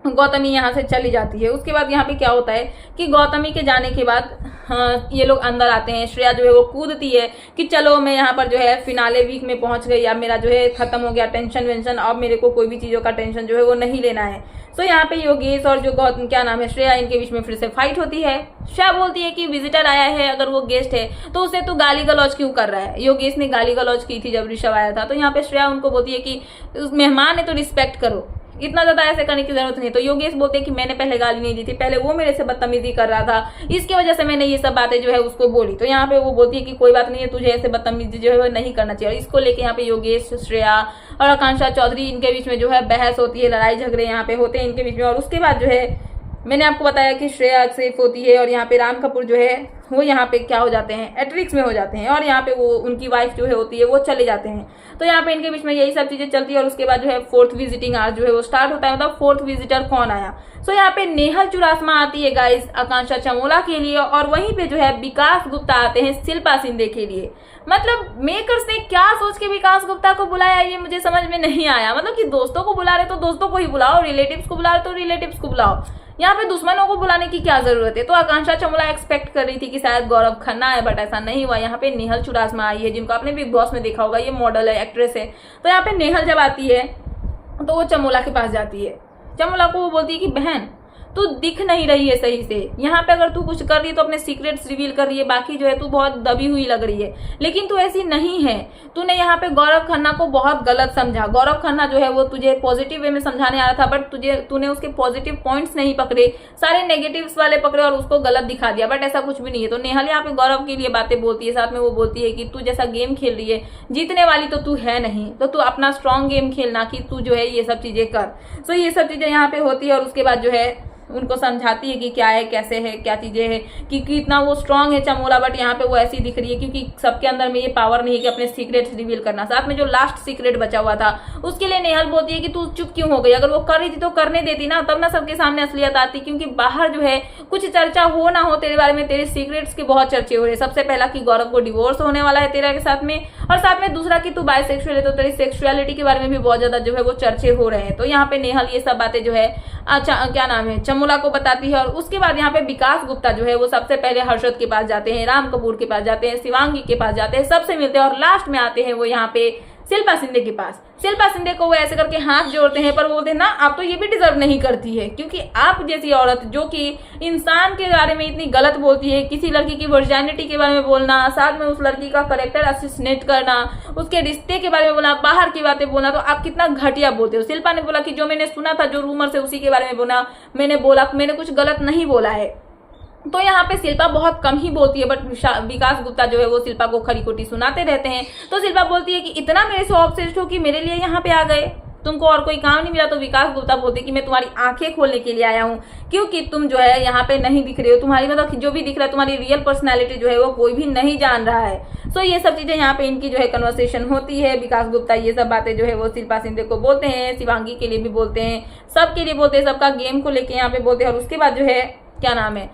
गौतमी यहाँ से चली जाती है। उसके बाद यहाँ पे क्या होता है कि गौतमी के जाने के बाद ये लोग अंदर आते हैं। श्रेया जो है वो कूदती है कि चलो मैं यहाँ पर जो है फिनाले वीक में पहुंच गई, अब मेरा जो है खत्म हो गया टेंशन वेंशन, अब मेरे को कोई भी चीजों का टेंशन जो है वो नहीं लेना है। तो यहाँ पे योगेश और जो क्या नाम है श्रेया, इनके बीच में फिर से फाइट होती है। श्रेया बोलती है कि विजिटर आया है, अगर वो गेस्ट है तो उसे तो गाली गलौज क्यों कर रहा है। योगेश ने गाली गलौज की थी जब ऋषभ आया था। तो यहाँ पे श्रेया उनको बोलती है कि मेहमान है तो रिस्पेक्ट करो, इतना ज्यादा ऐसे करने की जरूरत नहीं। तो योगेश बोलते हैं कि मैंने पहले गाली नहीं दी थी, पहले वो मेरे से बदतमीजी कर रहा था, इसकी वजह से मैंने ये सब बातें जो है उसको बोली। तो यहाँ पे वो बोलती है कि कोई बात नहीं है, तुझे ऐसे बदतमीजी जो है वो नहीं करना चाहिए। और इसको लेके यहाँ पे योगेश, श्रेया और आकांक्षा चौधरी इनके बीच में जो है बहस होती है, लड़ाई झगड़े यहाँ पे होते हैं इनके बीच में। और उसके बाद जो है मैंने आपको बताया कि श्रेया सेफ होती है, और यहाँ पे राम कपूर जो है वो यहाँ पे क्या हो जाते हैं, एट्रिक्स में हो जाते हैं, और यहाँ पे वो उनकी वाइफ जो है होती है वो चले जाते हैं। तो यहाँ पे इनके बीच में यही सब चीजें चलती है। और उसके बाद जो है फोर्थ विजिटिंग आवर जो है वो स्टार्ट होता है। मतलब फोर्थ विजिटर कौन आया। सो यहाँ पे नेहल चुरासमा आती है गाइस आकांक्षा चमोला के लिए, और वहीं पे जो है विकास गुप्ता आते हैं शिल्पा शिंदे के लिए। मतलब मेकर्स ने क्या सोच के विकास गुप्ता को बुलाया ये मुझे समझ में नहीं आया। मतलब कि दोस्तों को बुला रहे तो दोस्तों को ही बुलाओ, रिलेटिव्स को बुला रहे तो रिलेटिव्स को बुलाओ, यहाँ पे दुश्मनों को बुलाने की क्या जरूरत है। तो आकांक्षा चमोला एक्सपेक्ट कर रही थी कि शायद गौरव खन्ना है, बट ऐसा नहीं हुआ। यहाँ पे नेहल चुरासमा आई है, जिनको आपने बिग बॉस में देखा होगा, ये मॉडल है, एक्ट्रेस है। तो यहाँ पे नेहल जब आती है तो वो चमोला के पास जाती है। चमोला को वो बोलती है कि बहन तू दिख नहीं रही है सही से, यहाँ पे अगर तू कुछ कर रही है तो अपने सीक्रेट्स रिवील कर रही है, बाकी जो है तू बहुत दबी हुई लग रही है, लेकिन तू ऐसी नहीं है। तूने यहाँ पे गौरव खन्ना को बहुत गलत समझा। गौरव खन्ना जो है वो तुझे पॉजिटिव वे में समझाने आ रहा था, बट तूने उसके पॉजिटिव पॉइंट्स नहीं पकड़े, सारे नेगेटिव्स वाले पकड़े और उसको गलत दिखा दिया। बट ऐसा कुछ भी नहीं है। तो नेहल यहाँ पे गौरव के लिए बातें बोलती है, साथ में वो बोलती है कि तू जैसा गेम खेल रही है जीतने वाली तो तू है नहीं, तो तू अपना स्ट्रॉन्ग गेम खेलना कि तू जो है ये सब चीजें कर। सो ये सब चीजें यहाँ पे होती है। और उसके बाद जो है उनको समझाती है कि क्या है, कैसे है, क्या चीजें है, कि कितना वो स्ट्रांग है चमोला, बट यहाँ पे वो ऐसी दिख रही है क्योंकि सबके अंदर में ये पावर नहीं है कि अपने सीक्रेट्स रिवील करना। साथ में जो लास्ट सीक्रेट बचा हुआ था उसके लिए नेहल बोलती है कि तू चुप क्यों हो गई, अगर वो कर रही थी तो करने देती ना, तब ना सबके सामने असलियत आती। क्योंकि बाहर जो है कुछ चर्चा हो ना हो तेरे बारे में, तेरे सीक्रेट्स के बहुत चर्चे हो रहे हैं। सबसे पहला कि गौरव को डिवोर्स होने वाला है तेरा के साथ में, और साथ में दूसरा कि तू बायसेक्सुअल है, तो तेरी सेक्सुअलिटी के बारे में भी बहुत ज्यादा जो है वो चर्चे हो रहे हैं। तो यहाँ पे नेहल ये सब बातें जो है, अच्छा क्या नाम है, चमोला को बताती है। और उसके बाद यहाँ पे विकास गुप्ता जो है वो सबसे पहले हर्षद के पास जाते हैं, राम कपूर के पास जाते हैं, शिवांगी के पास जाते हैं, सबसे मिलते हैं और लास्ट में आते हैं वो यहाँ पे शिल्पा शिंदे के पास। शिल्पा शिंदे को वो ऐसे करके हाथ जोड़ते हैं, पर बोलते हैं ना आप तो ये भी डिजर्व नहीं करती है, क्योंकि आप जैसी औरत जो कि इंसान के बारे में इतनी गलत बोलती है, किसी लड़की की वर्जिनिटी के बारे में बोलना, साथ में उस लड़की का कैरेक्टर असैसिनेट करना, उसके रिश्ते के बारे में बोलना, बाहर की बातें बोलना, तो आप कितना घटिया बोलते हो। शिल्पा ने बोला कि जो मैंने सुना था, जो रूमर से उसी के बारे में बोला, मैंने कुछ गलत नहीं बोला है। तो यहाँ पे शिल्पा बहुत कम ही बोलती है, बट विकास गुप्ता जो है वो शिल्पा को खरी खोटी सुनाते रहते हैं। तो शिल्पा बोलती है कि इतना मेरे से ऑब्सेस्ड हो कि मेरे लिए यहाँ पे आ गए, तुमको और कोई काम नहीं मिला। तो विकास गुप्ता बोलते कि मैं तुम्हारी आंखें खोलने के लिए आया हूँ, क्योंकि तुम जो है यहाँ पे नहीं दिख रहे हो, तुम्हारी मतलब जो भी दिख रहा है तुम्हारी रियल पर्सनैलिटी जो है वो कोई भी नहीं जान रहा है। सो ये सब चीजें यहाँ पे इनकी जो है कन्वर्सेशन होती है। विकास गुप्ता ये सब बातें जो है वो शिल्पा शिंदे को बोलते हैं, शिवांगी के लिए भी बोलते हैं, सबके लिए बोलते हैं, सबका गेम को लेके यहाँ पे बोलते हैं। और उसके बाद जो है क्या नाम है,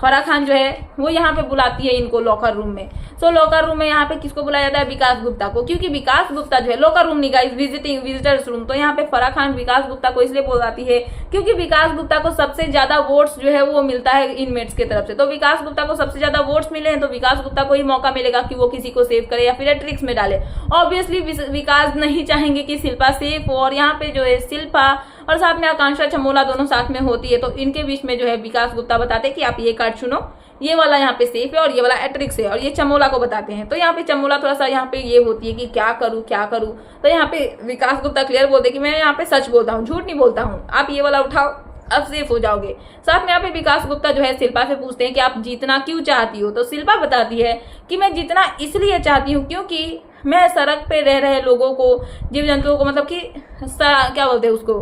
फराह खान जो है वो यहाँ पे बुलाती है इनको लॉकर रूम में। सो लॉकर रूम में यहाँ पे किसको बुलाया जाता है, विकास गुप्ता को, क्योंकि विकास गुप्ता जो है लॉकर रूम नहीं गाइस, विजिटर्स रूम। तो यहाँ पे फराह खान विकास गुप्ता को इसलिए बुलाती है क्योंकि विकास गुप्ता को सबसे ज्यादा वोट्स जो है वो मिलता है इनमेट्स की तरफ से। तो विकास गुप्ता को सबसे ज्यादा वोट्स मिले हैं तो विकास गुप्ता को ही मौका मिलेगा कि वो किसी को सेव करे या फिर ट्रिक्स में डाले। ऑब्वियसली विकास नहीं चाहेंगे कि शिल्पा सेफ हो, और यहाँ पे जो है शिल्पा और साथ में आकांक्षा चमोला दोनों साथ में होती है। तो इनके बीच में जो है विकास गुप्ता बताते हैं कि आप ये कार्ड चुनो, ये वाला यहाँ पे सेफ है और ये वाला एट्रिक्स है, और ये चमोला को बताते हैं। तो यहाँ पे चमोला थोड़ा सा यहाँ पे ये होती है कि क्या करूँ क्या करूँ। तो यहाँ पे विकास गुप्ता क्लियर बोलते कि मैं यहाँ पे सच बोलता हूँ, झूठ नहीं बोलता हूँ, आप ये वाला उठाओ, अब सेफ हो जाओगे। साथ में यहाँ पे विकास गुप्ता जो है शिल्पा से पूछते हैं कि आप जीतना क्यों चाहती हो। तो शिल्पा बताती है कि मैं जीतना इसलिए चाहती हूँ क्योंकि मैं सड़क पे रह रहे लोगों को, जीव जंतुओं को, मतलब कि क्या बोलते हैं उसको,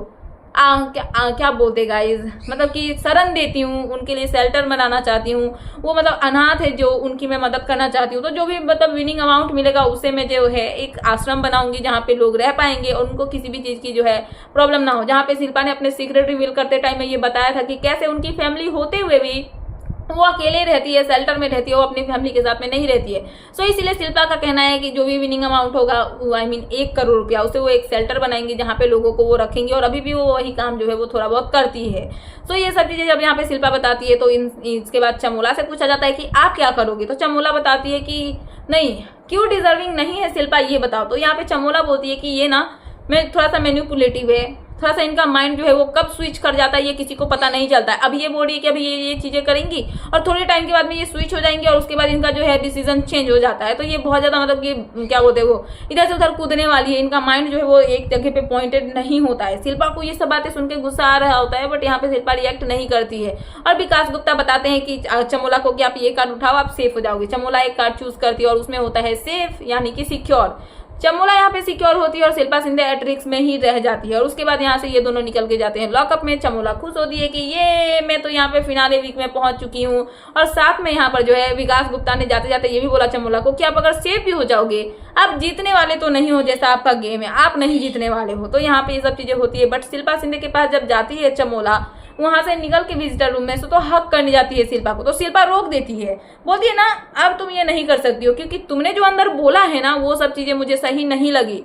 क्या बोलते गाइस, मतलब कि शरण देती हूँ, उनके लिए शेल्टर बनाना चाहती हूँ। वो मतलब अनाथ है जो, उनकी मैं मदद करना चाहती हूँ। तो जो भी मतलब विनिंग अमाउंट मिलेगा उससे मैं जो है एक आश्रम बनाऊंगी जहाँ पे लोग रह पाएंगे और उनको किसी भी चीज की जो है प्रॉब्लम ना हो। जहाँ पे शिल्पा ने अपने सीक्रेट रिवील करते टाइम में ये बताया था कि कैसे उनकी फैमिली होते हुए भी वो अकेले रहती है, शेल्टर में रहती है, वो अपनी फैमिली के साथ में नहीं रहती है। सो इसीलिए शिल्पा का कहना है कि जो भी विनिंग अमाउंट होगा, आई मीन 1 करोड़ रुपया, उसे वो एक शेल्टर बनाएंगे जहाँ पे लोगों को वो रखेंगे, और अभी भी वो वही काम जो है वो थोड़ा बहुत करती है। सो ये सब चीजें जब यहाँ पे शिल्पा बताती है तो इसके बाद चमोला से पूछा जाता है कि आप क्या करोगे। तो चमोला बताती है कि नहीं, क्यों डिजर्विंग नहीं है शिल्पा ये बताओ। तो यहाँ पे चमोला बोलती है कि ये ना मैं थोड़ा सा मैनिपुलेटिव है, थोड़ा सा इनका माइंड जो है वो कब स्विच कर जाता है ये किसी को पता नहीं चलता है। अब ये बोल रही है कि अभी ये चीजें करेंगी और थोड़े टाइम के बाद में ये स्विच हो जाएंगे और उसके बाद इनका जो है डिसीजन चेंज हो जाता है। तो ये बहुत ज्यादा मतलब कि क्या बोलते हैं वो इधर से उधर कूदने वाली है, इनका माइंड जो है वो एक जगह पे पॉइंटेड नहीं होता है। शिल्पा को ये सब बातें सुन के गुस्सा आ रहा होता है, बट यहाँ पे शिल्पा रिएक्ट नहीं करती है। और विकास गुप्ता बताते हैं कि चमोला को कि आप ये कार्ड उठाओ, आप सेफ हो जाओगे। चमोला एक कार्ड चूज करती है और उसमें होता है सेफ, यानी कि सिक्योर। चमोला यहाँ पे सिक्योर होती है और शिल्पा शिंदे एट्रिक्स में ही रह जाती है। और उसके बाद यहाँ से ये दोनों निकल के जाते हैं लॉकअप में। चमोला खुश होती है कि ये मैं तो यहाँ पे फिनाले वीक में पहुंच चुकी हूँ। और साथ में यहाँ पर जो है विकास गुप्ता ने जाते जाते ये भी बोला चमोला को कि आप अगर सेफ भी हो जाओगे, आप जीतने वाले तो नहीं हो, जैसा आपका गेम है आप नहीं जीतने वाले हो। तो यहाँ पे ये सब चीजें होती है। बट शिल्पा शिंदे के पास जब जाती है चमोला, वहां से निकल के विजिटर रूम में से तो हक करने जाती है शिल्पा को, तो शिल्पा रोक देती है, बोलती है ना अब तुम ये नहीं कर सकती हो क्योंकि तुमने जो अंदर बोला है ना वो सब चीजें मुझे सही नहीं लगी।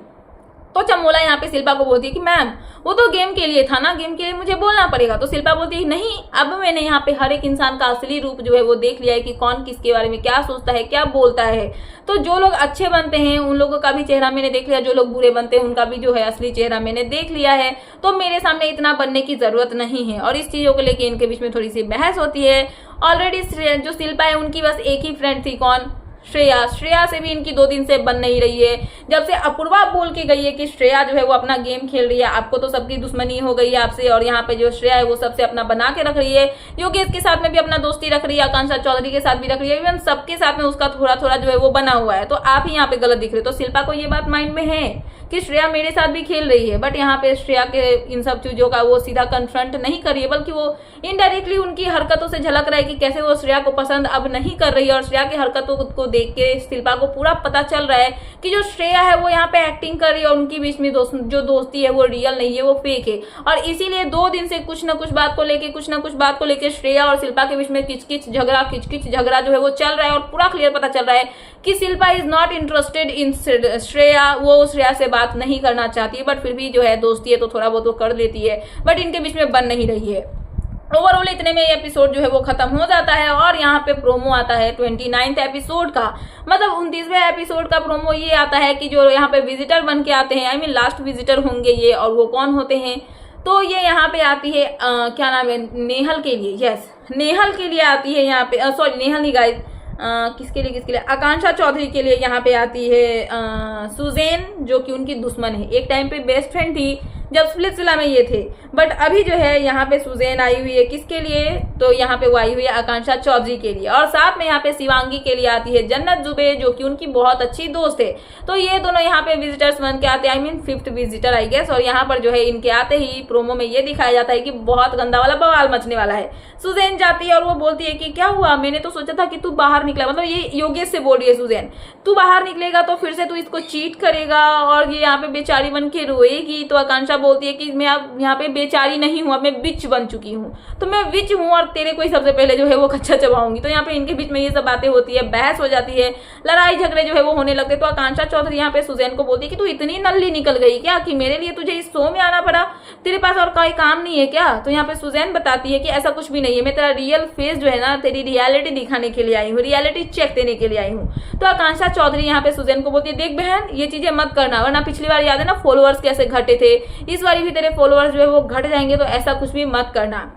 तो चमोला यहाँ पे शिल्पा को बोलती है कि मैम वो तो गेम के लिए था ना, गेम के लिए मुझे बोलना पड़ेगा। तो शिल्पा बोलती है नहीं, अब मैंने यहाँ पे हर एक इंसान का असली रूप जो है वो देख लिया है कि कौन किसके बारे में क्या सोचता है, क्या बोलता है। तो जो लोग अच्छे बनते हैं उन लोगों का भी चेहरा मैंने देख लिया, जो लोग बुरे बनते हैं उनका भी जो है असली चेहरा मैंने देख लिया है। तो मेरे सामने इतना बनने की जरूरत नहीं है। और इस चीजों को लेकर इनके बीच में थोड़ी सी बहस होती है। ऑलरेडी जो शिल्पा है उनकी बस एक ही फ्रेंड थी, कौन, श्रेया। श्रेया से भी इनकी 2 दिन से बन नहीं रही है। जब से अपूर्वा बोल के गई है कि श्रेया जो है वो अपना गेम खेल रही है, आपको तो सबकी दुश्मनी हो गई है आपसे, और यहाँ पे जो श्रेया है वो सबसे अपना बना के रख रही है, योगेश के साथ में भी अपना दोस्ती रख रही है, आकांक्षा चौधरी के साथ भी रख रही है, इवन सबके साथ में उसका थोड़ा थोड़ा जो है वो बना हुआ है। तो आप ही यहाँ पे गलत दिख रहे हो। तो शिल्पा को ये बात माइंड में है कि श्रेया मेरे साथ भी खेल रही है, बट यहाँ पे श्रेया के इन सब चीजों का वो सीधा कन्फ्रंट नहीं कर रही है, बल्कि वो इनडायरेक्टली उनकी हरकतों से झलक रहा है कि कैसे वो श्रेया को पसंद अब नहीं कर रही है। और श्रेया की हरकतों को देख के शिल्पा को पूरा पता चल रहा है कि जो श्रेया है वो यहाँ पे एक्टिंग कर रही है और उनके बीच में जो दोस्ती है वो रियल नहीं है, वो फेक है। और इसीलिए 2 दिन से कुछ ना कुछ बात को लेके श्रेया और शिल्पा के बीच में किचकिच झगड़ा जो है वो चल रहा है। और पूरा क्लियर पता चल रहा है कि Shilpa is not interested in Shreya, वो श्रेया से बात नहीं करना चाहती है, बट फिर भी जो है दोस्ती है तो थोड़ा बहुत वो कर लेती है, बट इनके बीच में बन नहीं रही है। ओवरऑल इतने में ये एपिसोड जो है वो खत्म हो जाता है और यहाँ पे प्रोमो आता है 29th एपिसोड का, मतलब 29वें एपिसोड का प्रोमो ये आता है कि जो यहाँ पे विजिटर बन के आते हैं, आई मीन लास्ट विजिटर होंगे ये, और वो कौन होते हैं, तो ये यहाँ पे आती है क्या नाम है, नेहल के लिए, यस नेहल के लिए आती है यहाँ पे, सॉरी नेहल नहीं गाइस, किसके लिए आकांक्षा चौधरी के लिए यहाँ पे आती है सुजैन, जो कि उनकी दुश्मन है, एक टाइम पे बेस्ट फ्रेंड थी जब स्प्लिट्सविला में ये थे, बट अभी जो है यहाँ पे सुजैन आई हुई है किसके लिए, तो यहाँ पे वो आई हुई है आकांक्षा चौधरी के लिए, और साथ में यहाँ पे शिवांगी के लिए आती है जन्नत जुबे, जो कि उनकी बहुत अच्छी दोस्त है। तो ये दोनों यहाँ पे विजिटर्स बन के आते हैं, I mean 5th visitor I guess, और यहाँ पर जो है इनके आते ही प्रोमो में ये दिखाया जाता है कि बहुत गंदा वाला बवाल मचने वाला है। सुजैन जाती है और वो बोलती है कि क्या हुआ, मैंने तो सोचा था कि तू बाहर निकला, मतलब ये योगेश से बोल रही है सुजैन, तू बाहर निकलेगा तो फिर से तू इसको चीट करेगा और ये यहाँ पे बेचारी बन के रोएगी। तो आकांक्षा बोलती है कि मैं अब यहाँ पे बेचारी नहीं हूँ, अब मैं विच बन चुकी हूँ, तो मैं विच हूँ और तेरे को ही सबसे पहले जो है वो कच्चा चबाऊंगी। तो यहाँ पे इनके बीच में ये सब बातें होती है, बहस हो जाती है, लड़ाई झगड़े जो है वो होने लगते। तो आकांक्षा चौधरी यहाँ पे सुजैन को बोलती है कि तू इतनी नल्ली निकल गई क्या कि मेरे लिए तुझे इस शो में आना पड़ा, तेरे पास और कोई काम नहीं है क्या। तो यहाँ पे सुजैन बताती है कि ऐसा कुछ भी नहीं है, मैं तेरा रियल फेस जो है ना, तेरी रियलिटी दिखाने के लिए आई हूँ, रियलिटी चेक देने के लिए आई हूँ। तो आकांक्षा चौधरी यहाँ पे सुजैन को बोलती है देख बहन ये चीजें मत करना, वरना पिछली बार याद है ना फॉलोअर्स कैसे घटे थे, इस बार भी तेरे फॉलोअर्स जो है वो घट जाएंगे, तो ऐसा कुछ भी मत करना।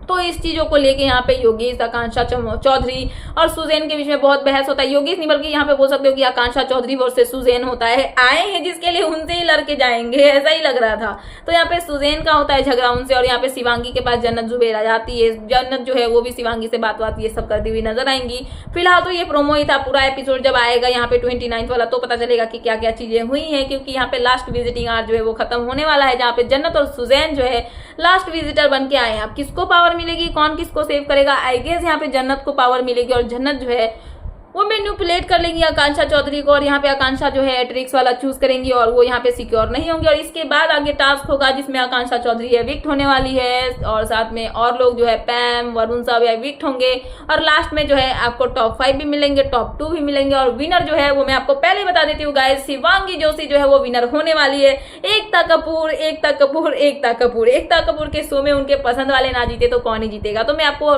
तो इस चीजों को लेके यहाँ पे योगेश, आकांक्षा चौधरी और सुजैन के बीच में बहुत बहस होता है। योगेश नहीं बल्कि यहाँ पे बोल सकते हो कि आकांक्षा चौधरी वर्सेस सुजैन होता है, आए हैं जिसके लिए उनसे ही लड़के जाएंगे, ऐसा ही लग रहा था। तो यहाँ पे सुजैन का होता है झगड़ा उनसे, और यहाँ पे शिवांगी के पास जन्नत जुबेर आ जाती है, जन्नत जो है वो भी शिवांगी से बात ये सब करती हुई नजर आएंगी। फिलहाल तो ये प्रोमो ही था, पूरा एपिसोड जब आएगा यहाँ पे 29th वाला तो पता चलेगा कि क्या क्या चीजें हुई है, क्योंकि यहाँ पे लास्ट विजिटिंग आवर जो है वो खत्म होने वाला है, जहाँ पे जन्नत और सुजैन जो है लास्ट विजिटर बन के आए हैं। अब किसको पावर मिलेगी, कौन किसको सेव करेगा, आई गेस यहाँ पे जन्नत को पावर मिलेगी और जन्नत जो है वो मैनिपुलेट कर लेंगी आकांक्षा चौधरी को, और यहाँ पे आकांक्षा जो है ट्रिक्स वाला चूज करेंगी और वो यहाँ पे सिक्योर नहीं होंगे। और इसके बाद आगे टास्क होगा जिसमें आकांक्षा चौधरी एविक्ट होने वाली है, और साथ में और लोग जो है पैम वरुण सब एविक्ट होंगे, और लास्ट में जो है आपको टॉप 5 भी मिलेंगे, टॉप 2 भी मिलेंगे, और विनर जो है वो मैं आपको पहले बता देती हूँ गाइस, शिवांगी जोशी जो है वो विनर होने वाली है। एकता कपूर के शो में उनके पसंद वाले ना जीते तो कौन ही जीतेगा। तो मैं आपको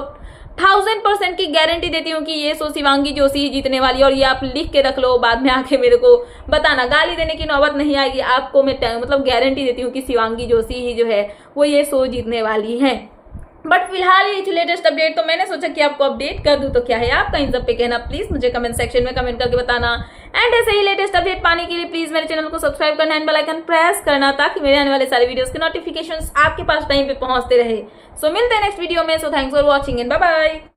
1000% की गारंटी देती हूँ कि ये शो शिवांगी जोशी ही जीतने वाली है, और ये आप लिख के रख लो, बाद में आके मेरे को बताना, गाली देने की नौबत नहीं आएगी। आपको मैं मतलब गारंटी देती हूँ कि शिवांगी जोशी ही जो है वो ये शो जीतने वाली है। बट फिलहाल ये थी लेटेस्ट अपडेट, तो मैंने सोचा कि आपको अपडेट कर दूं। तो क्या है आपका इन सब पे कहना, प्लीज मुझे कमेंट सेक्शन में कमेंट करके बताना। एंड ऐसे ही लेटेस्ट अपडेट पाने के लिए प्लीज मेरे चैनल को सब्सक्राइब करना एंड बेल आइकन प्रेस करना, ताकि मेरे आने वाले सारे वीडियोस के नोटिफिकेशंस आपके पास टाइम पे पहुंचते रहे। सो मिलते हैं नेक्स्ट वीडियो में। So thanks for watching and bye bye.